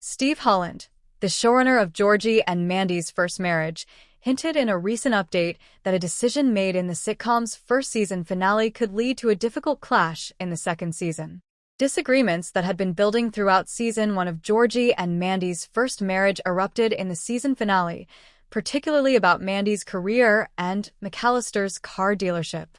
Steve Holland, the showrunner of Georgie and Mandy's First Marriage, hinted in a recent update that a decision made in the sitcom's first season finale could lead to a difficult clash in the second season. Disagreements that had been building throughout season 1 of Georgie and Mandy's First Marriage erupted in the season finale, particularly about Mandy's career and McAllister's car dealership.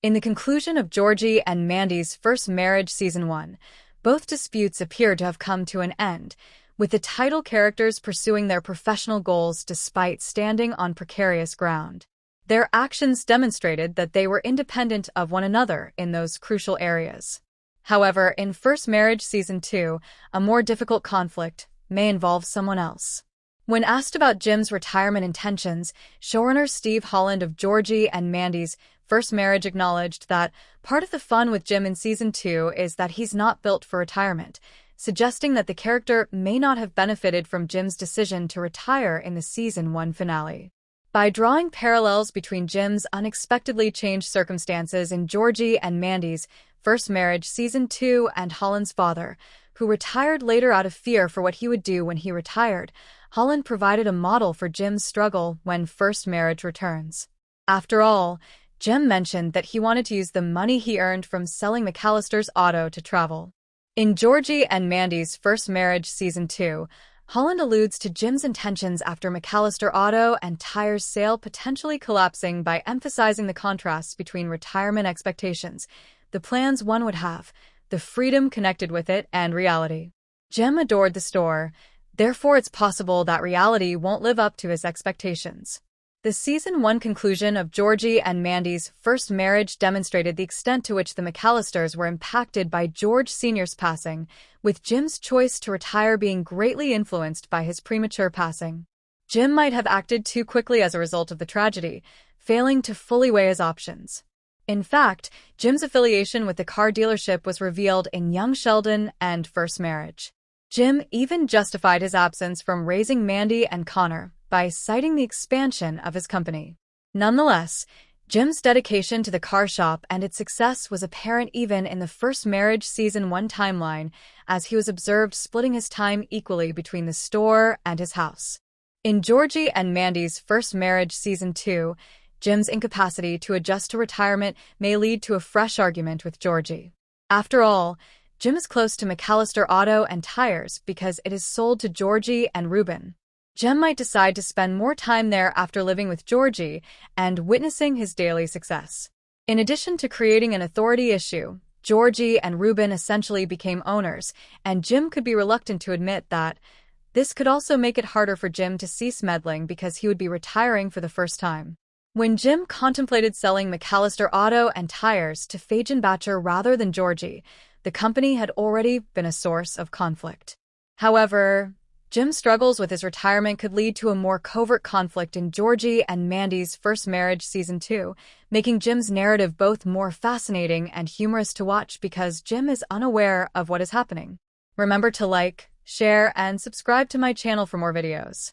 In the conclusion of Georgie and Mandy's First Marriage Season 1, both disputes appeared to have come to an end, with the title characters pursuing their professional goals despite standing on precarious ground. Their actions demonstrated that they were independent of one another in those crucial areas. However, in First Marriage Season 2, a more difficult conflict may involve someone else. When asked about Jim's retirement intentions, showrunner Steve Holland of Georgie and Mandy's First Marriage acknowledged that part of the fun with Jim in Season 2 is that he's not built for retirement, suggesting that the character may not have benefited from Jim's decision to retire in the Season 1 finale. By drawing parallels between Jim's unexpectedly changed circumstances in Georgie and Mandy's First Marriage Season 2 and Holland's father, who retired later out of fear for what he would do when he retired, Holland provided a model for Jim's struggle when First Marriage returns. After all, Jim mentioned that he wanted to use the money he earned from selling McAllister's auto to travel. In Georgie and Mandy's First Marriage Season 2, Holland alludes to Jim's intentions after McAllister Auto and Tire's sale potentially collapsing by emphasizing the contrasts between retirement expectations, the plans one would have, the freedom connected with it, and reality. Jim adored the store, therefore it's possible that reality won't live up to his expectations. The Season 1 conclusion of Georgie and Mandy's First Marriage demonstrated the extent to which the McAllisters were impacted by George Sr.'s passing, with Jim's choice to retire being greatly influenced by his premature passing. Jim might have acted too quickly as a result of the tragedy, failing to fully weigh his options. In fact, Jim's affiliation with the car dealership was revealed in Young Sheldon and First Marriage. Jim even justified his absence from raising Mandy and Connor by citing the expansion of his company. Nonetheless, Jim's dedication to the car shop and its success was apparent even in the First Marriage Season 1 timeline, as he was observed splitting his time equally between the store and his house. In Georgie and Mandy's First Marriage Season 2, Jim's incapacity to adjust to retirement may lead to a fresh argument with Georgie. After all, Jim is close to McAllister Auto and Tires because it is sold to Georgie and Ruben. Jim might decide to spend more time there after living with Georgie and witnessing his daily success. In addition to creating an authority issue, Georgie and Ruben essentially became owners, and Jim could be reluctant to admit that. This could also make it harder for Jim to cease meddling because he would be retiring for the first time. When Jim contemplated selling McAllister Auto and Tires to Feigenbacher rather than Georgie, the company had already been a source of conflict. However, Jim's struggles with his retirement could lead to a more covert conflict in Georgie and Mandy's First Marriage Season 2, making Jim's narrative both more fascinating and humorous to watch because Jim is unaware of what is happening. Remember to like, share, and subscribe to my channel for more videos.